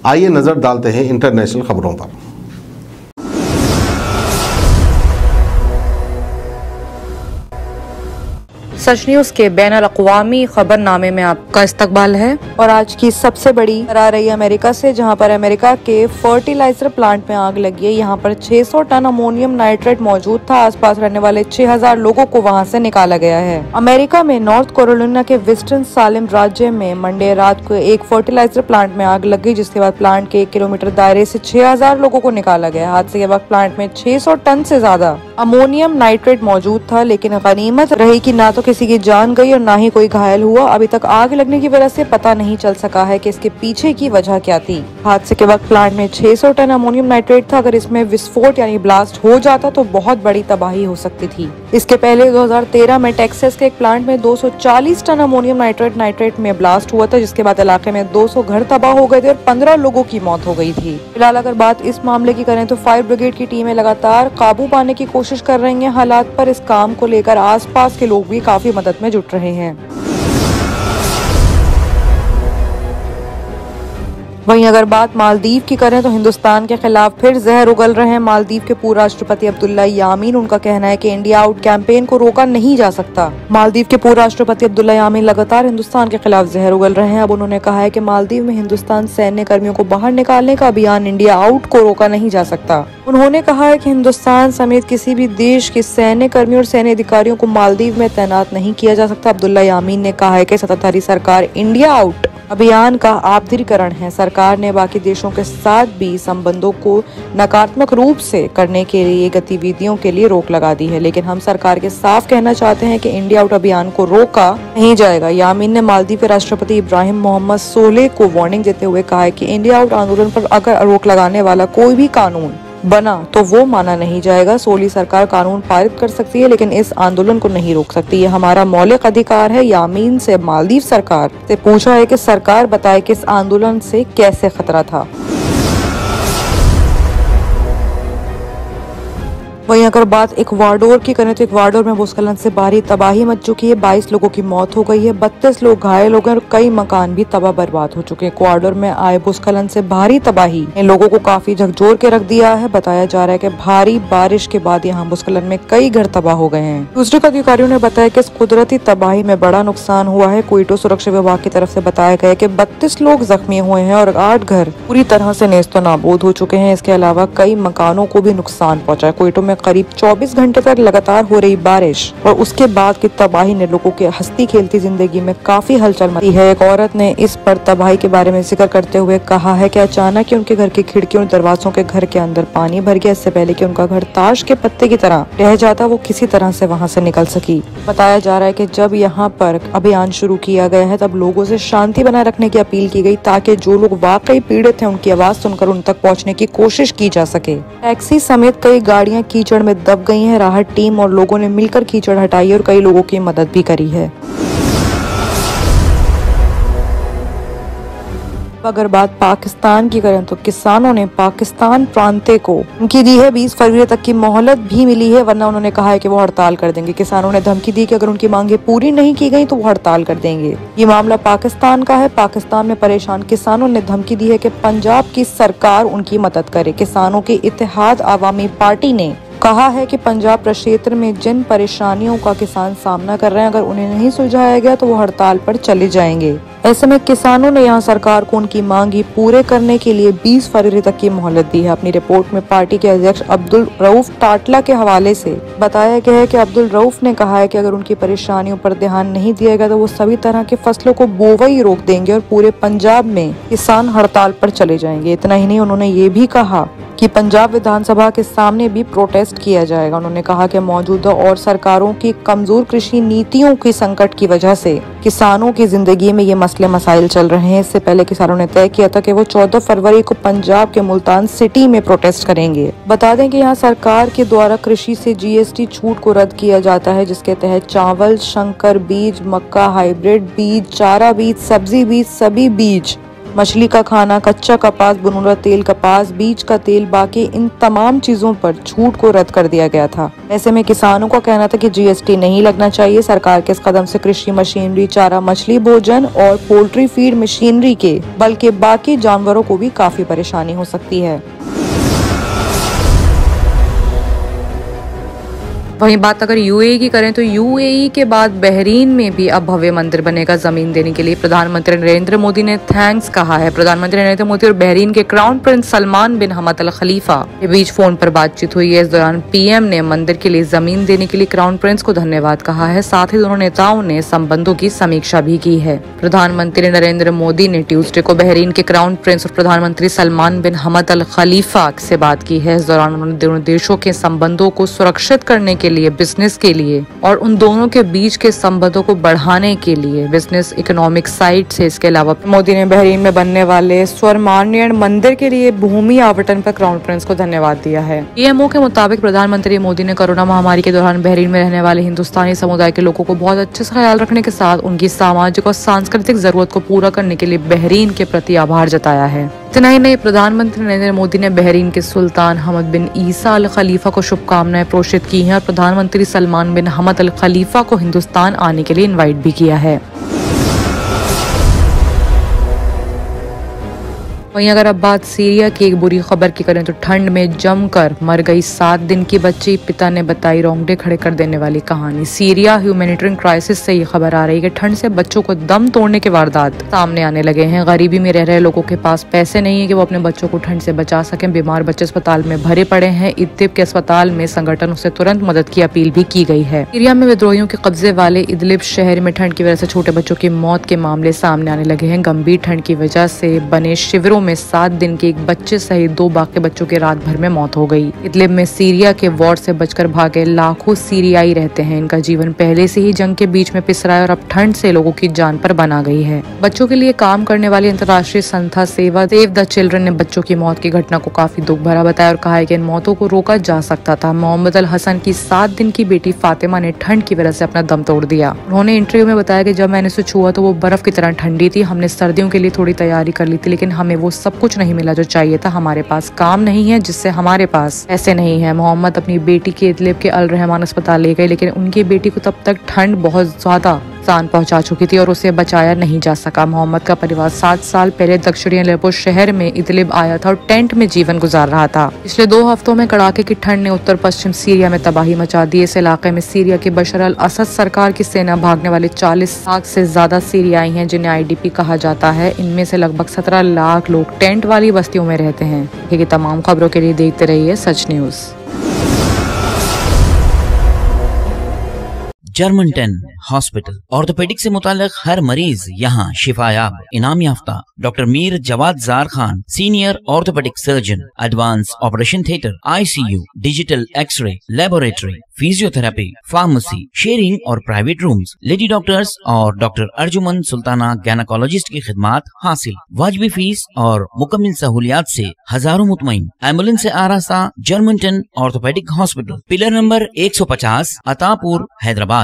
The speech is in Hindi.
आइए नजर डालते हैं इंटरनेशनल खबरों पर। सच न्यूज के बैनुल-अक़वामी खबरनामे में आपका इस्तकबाल है। और आज की सबसे बड़ी खबर आ रही है अमेरिका से, जहां पर अमेरिका के फर्टिलाइजर प्लांट में आग लगी है। यहां पर 600 टन अमोनियम नाइट्रेट मौजूद था। आसपास रहने वाले 6000 लोगों को वहां से निकाला गया है। अमेरिका में नॉर्थ कैरोलिना के विस्टन सालिम राज्य में मंडे रात को एक फर्टिलाइजर प्लांट में आग लग गई, जिसके बाद प्लांट के 1 किलोमीटर दायरे से 6000 लोगों को निकाला गया। हादसे के वक्त प्लांट में 600 टन से ज्यादा अमोनियम नाइट्रेट मौजूद था, लेकिन गनीमत रही कि ना तो किसी की जान गई और ना ही कोई घायल हुआ। अभी तक आग लगने की वजह से पता नहीं चल सका है कि इसके पीछे की वजह क्या थी। हादसे के वक्त प्लांट में 600 टन अमोनियम नाइट्रेट था। अगर इसमें विस्फोट यानी ब्लास्ट हो जाता तो बहुत बड़ी तबाही हो सकती थी। इसके पहले 2013 में टेक्सास के एक प्लांट में 240 टन अमोनियम नाइट्रेट में ब्लास्ट हुआ था, जिसके बाद इलाके में 200 घर तबाह हो गए थे और 15 लोगों की मौत हो गई थी। फिलहाल अगर बात इस मामले की करें तो फायर ब्रिगेड की टीमें लगातार काबू पाने की कोशिश कर रही हैं हालात पर। इस काम को लेकर आसपास के लोग भी काफी मदद में जुट रहे हैं। वहीं अगर बात मालदीव की करें तो हिंदुस्तान के खिलाफ फिर जहर उगल रहे हैं मालदीव के पूर्व राष्ट्रपति अब्दुल्ला यामीन। उनका कहना है कि इंडिया आउट कैंपेन को रोका नहीं जा सकता। मालदीव के पूर्व राष्ट्रपति अब्दुल्ला यामीन लगातार हिंदुस्तान के खिलाफ जहर उगल रहे हैं। अब उन्होंने कहा है कि मालदीव में हिंदुस्तान सैन्य कर्मियों को बाहर निकालने का अभियान इंडिया आउट को रोका नहीं जा सकता। उन्होंने कहा है कि हिंदुस्तान समेत किसी भी देश के सैन्य कर्मियों और सैन्य अधिकारियों को मालदीव में तैनात नहीं किया जा सकता। अब्दुल्ला यामीन ने कहा है कि सत्ताधारी सरकार इंडिया आउट अभियान का आधुनिकीकरण है। सरकार ने बाकी देशों के साथ भी संबंधों को नकारात्मक रूप से करने के लिए गतिविधियों के लिए रोक लगा दी है, लेकिन हम सरकार के साफ कहना चाहते हैं कि इंडिया आउट अभियान को रोका नहीं जाएगा। यामीन ने मालदीव के राष्ट्रपति इब्राहिम मोहम्मद सोलेह को वार्निंग देते हुए कहा है कि इंडिया आउट आंदोलन पर अगर रोक लगाने वाला कोई भी कानून बना तो वो माना नहीं जाएगा। सोली सरकार कानून पारित कर सकती है, लेकिन इस आंदोलन को नहीं रोक सकती। ये हमारा मौलिक अधिकार है। यामीन से मालदीव सरकार से पूछा है कि सरकार बताए कि इस आंदोलन से कैसे खतरा था। वहीं अगर बात इक्वाडोर की करें तो इक्वाडोर में भूस्खलन से भारी तबाही मच चुकी है। 22 लोगों की मौत हो गई है, 32 लोग घायल हो गए और कई मकान भी तबाह बर्बाद हो चुके हैं। इक्वाडोर में आए भूस्खलन से भारी तबाही ने लोगों को काफी झकझोर के रख दिया है। बताया जा रहा है कि भारी बारिश के बाद यहाँ भूस्खलन में कई घर तबाह हो गए हैं। दूसरे अधिकारियों ने बताया कि इस कुदरती तबाही में बड़ा नुकसान हुआ है। क्वेटो सुरक्षा विभाग की तरफ से बताया गया कि 32 लोग जख्मी हुए हैं और 8 घर पूरी तरह से नेस्तो नाबूद हो चुके हैं। इसके अलावा कई मकानों को भी नुकसान पहुंचा है। क्वेटो में करीब 24 घंटे तक लगातार हो रही बारिश और उसके बाद की तबाही ने लोगों के हंसती खेलती जिंदगी में काफी हलचल मची है। एक औरत ने इस पर तबाही के बारे में जिक्र करते हुए कहा है कि अचानक ही उनके घर की खिड़कियों और दरवाजों के घर के अंदर पानी भर गया। इससे पहले कि उनका घर ताश के पत्ते की तरह रह जाता, वो किसी तरह से वहां से निकल सकी। बताया जा रहा है कि जब यहाँ पर अभियान शुरू किया गया है तब लोगों से शांति बनाए रखने की अपील की गई, ताकि जो लोग वाकई पीड़ित हैं उनकी आवाज सुनकर उन तक पहुँचने की कोशिश की जा सके। टैक्सी समेत कई गाड़ियां कीचड़ में दब गई हैं। राहत टीम और लोगों ने मिलकर कीचड़ हटाई और कई लोगों की मदद भी करी है। अगर बात पाकिस्तान की करें तो किसानों ने पाकिस्तान प्रांत को धमकी दी है। 20 फरवरी तक की मोहलत भी मिली है, वरना उन्होंने कहा है कि वो हड़ताल कर देंगे। किसानों ने धमकी दी कि अगर उनकी मांगे पूरी नहीं की गई तो वो हड़ताल कर देंगे। ये मामला पाकिस्तान का है। पाकिस्तान में परेशान किसानों ने धमकी दी है कि पंजाब की सरकार उनकी मदद करे। किसानों के इत्तेहाद अवामी पार्टी ने कहा है कि पंजाब प्रक्षेत्र में जिन परेशानियों का किसान सामना कर रहे हैं, अगर उन्हें नहीं सुलझाया गया तो वो हड़ताल पर चले जाएंगे। ऐसे में किसानों ने यहां सरकार को उनकी मांगी पूरे करने के लिए 20 फरवरी तक की मोहलत दी है। अपनी रिपोर्ट में पार्टी के अध्यक्ष अब्दुल रऊफ टाटला के हवाले से बताया गया है कि अब्दुल रऊफ ने कहा है कि अगर उनकी परेशानियों पर ध्यान नहीं दिया गया तो वो सभी तरह की फसलों को बोवई रोक देंगे और पूरे पंजाब में किसान हड़ताल पर चले जाएंगे। इतना ही नहीं, उन्होंने ये भी कहा कि पंजाब विधानसभा के सामने भी प्रोटेस्ट किया जाएगा। उन्होंने कहा कि मौजूदा और सरकारों की कमजोर कृषि नीतियों की संकट की वजह से किसानों की जिंदगी में ये मसले मसाइल चल रहे हैं। इससे पहले किसानों ने तय किया था कि वो 14 फरवरी को पंजाब के मुल्तान सिटी में प्रोटेस्ट करेंगे। बता दें कि यहाँ सरकार के द्वारा कृषि से GST छूट को रद्द किया जाता है, जिसके तहत चावल, शंकर बीज, मक्का, हाइब्रिड बीज, चारा बीज, सब्जी बीज, सभी बीज मछली का खाना, कच्चा कपास, बुनूरा तेल, कपास बीज का तेल, बाकी इन तमाम चीजों पर छूट को रद्द कर दिया गया था। ऐसे में किसानों का कहना था कि जीएसटी नहीं लगना चाहिए। सरकार के इस कदम से कृषि मशीनरी, चारा, मछली भोजन और पोल्ट्री फीड मशीनरी के बल्कि बाकी जानवरों को भी काफी परेशानी हो सकती है। वहीं बात अगर यूएई की करें तो यूएई के बाद बहरीन में भी अब भव्य मंदिर बनेगा। जमीन देने के लिए प्रधानमंत्री नरेंद्र मोदी ने थैंक्स कहा है। प्रधानमंत्री नरेंद्र मोदी और बहरीन के क्राउन प्रिंस सलमान बिन हमद अल खलीफा के बीच फोन पर बातचीत हुई है। इस दौरान पीएम ने मंदिर के लिए जमीन देने के लिए क्राउन प्रिंस को धन्यवाद कहा है। साथ ही दोनों नेताओं ने संबंधों की समीक्षा भी की है। प्रधानमंत्री नरेंद्र मोदी ने ट्यूसडे को बहरीन के क्राउन प्रिंस और प्रधानमंत्री सलमान बिन हमद अल खलीफा से बात की है। इस दौरान उन्होंने दोनों देशों के संबंधों को सुरक्षित करने के लिए, बिजनेस के लिए और उन दोनों के बीच के संबंधों को बढ़ाने के लिए बिजनेस इकोनॉमिक साइड से, इसके अलावा मोदी ने बहरीन में बनने वाले स्वर्णमण्य मंदिर के लिए भूमि आवंटन पर क्राउन प्रिंस को धन्यवाद दिया है। पीएमओ के मुताबिक प्रधानमंत्री मोदी ने कोरोना महामारी के दौरान बहरीन में रहने वाले हिंदुस्तानी समुदाय के लोगों को बहुत अच्छे से ख्याल रखने के साथ उनकी सामाजिक और सांस्कृतिक जरूरत को पूरा करने के लिए बहरीन के प्रति आभार जताया है। इतना ही नहीं, प्रधानमंत्री नरेंद्र मोदी ने बहरीन के सुल्तान हमद बिन ईसा अल खलीफा को शुभकामनाएं प्रेषित की हैं और प्रधानमंत्री सलमान बिन हमद अल खलीफा को हिंदुस्तान आने के लिए इनवाइट भी किया है। वहीं अगर अब बात सीरिया की एक बुरी खबर की करें तो ठंड में जमकर मर गई 7 दिन की बच्ची, पिता ने बताई रोंगटे खड़े कर देने वाली कहानी। सीरिया ह्यूमैनिटेरियन क्राइसिस से ये खबर आ रही है कि ठंड से बच्चों को दम तोड़ने के वारदात सामने आने लगे हैं। गरीबी में रह रहे लोगों के पास पैसे नहीं है कि वो अपने बच्चों को ठंड से बचा सकें। बीमार बच्चे अस्पताल में भरे पड़े हैं। इदलिब के अस्पताल में संगठनों से तुरंत मदद की अपील भी की गई है। सीरिया में विद्रोहियों के कब्जे वाले इदलिब शहर में ठंड की वजह से छोटे बच्चों की मौत के मामले सामने आने लगे हैं। गंभीर ठंड की वजह से बने शिविरों में 7 दिन के एक बच्चे सहित 2 बाकी बच्चों की रात भर में मौत हो गई। इदलिब में सीरिया के वॉर से बचकर भागे लाखों सीरियाई रहते हैं। इनका जीवन पहले से ही जंग के बीच में पिस रहा है और अब ठंड से लोगों की जान पर बना गई है। बच्चों के लिए काम करने वाली अंतर्राष्ट्रीय संस्था सेव द चिल्ड्रन ने बच्चों की मौत की घटना को काफी दुख भरा बताया और कहा है कि इन मौतों को रोका जा सकता था। मोहम्मद अल हसन की 7 दिन की बेटी फातिमा ने ठंड की वजह से अपना दम तोड़ दिया। उन्होंने इंटरव्यू में बताया कि जब मैंने उसे छुआ तो वो बर्फ की तरह ठंडी थी। हमने सर्दियों के लिए थोड़ी तैयारी कर ली थी, लेकिन हमें वो सब कुछ नहीं मिला जो चाहिए था। हमारे पास काम नहीं है जिससे हमारे पास पैसे नहीं है। मोहम्मद अपनी बेटी के इदलिब के अल रहमान अस्पताल ले गए, लेकिन उनकी बेटी को तब तक ठंड बहुत ज्यादा नुकसान पहुंचा चुकी थी और उसे बचाया नहीं जा सका। मोहम्मद का परिवार 7 साल पहले दक्षिणी अलेप्पो शहर में इदलिब आया था और टेंट में जीवन गुजार रहा था। पिछले 2 हफ्तों में कड़ाके की ठंड ने उत्तर पश्चिम सीरिया में तबाही मचा दी। इस इलाके में सीरिया की बशर अल असद सरकार की सेना भागने वाले 40 लाख से ज्यादा सीरियाई हैं जिन्हें आईडीपी कहा जाता है। इनमें से लगभग 17 लाख लोग टेंट वाली बस्तियों में रहते हैं। ये तमाम खबरों के लिए देखते रहिए Sach news. Germantown hospital orthopaedic से मुताल्लिक हर मरीज यहाँ शिफायाब। इनाम याफ्ता doctor Mir Jawad Zar Khan, senior orthopaedic surgeon, advance operation theatre, ICU, digital x-ray, laboratory, physiotherapy, pharmacy, sharing और प्राइवेट रूम्स, लेडी डॉक्टर्स और डॉक्टर अर्जुमन सुल्ताना गायनेकोलॉजिस्ट की खिदमात हासिल। वाजिबी फीस और मुकम्मल सहूलियात से हजारों मुतमईन। एम्बुलेंस से आरास्ता Germantown orthopaedic hospital, pillar number 150, Attapur, Hyderabad.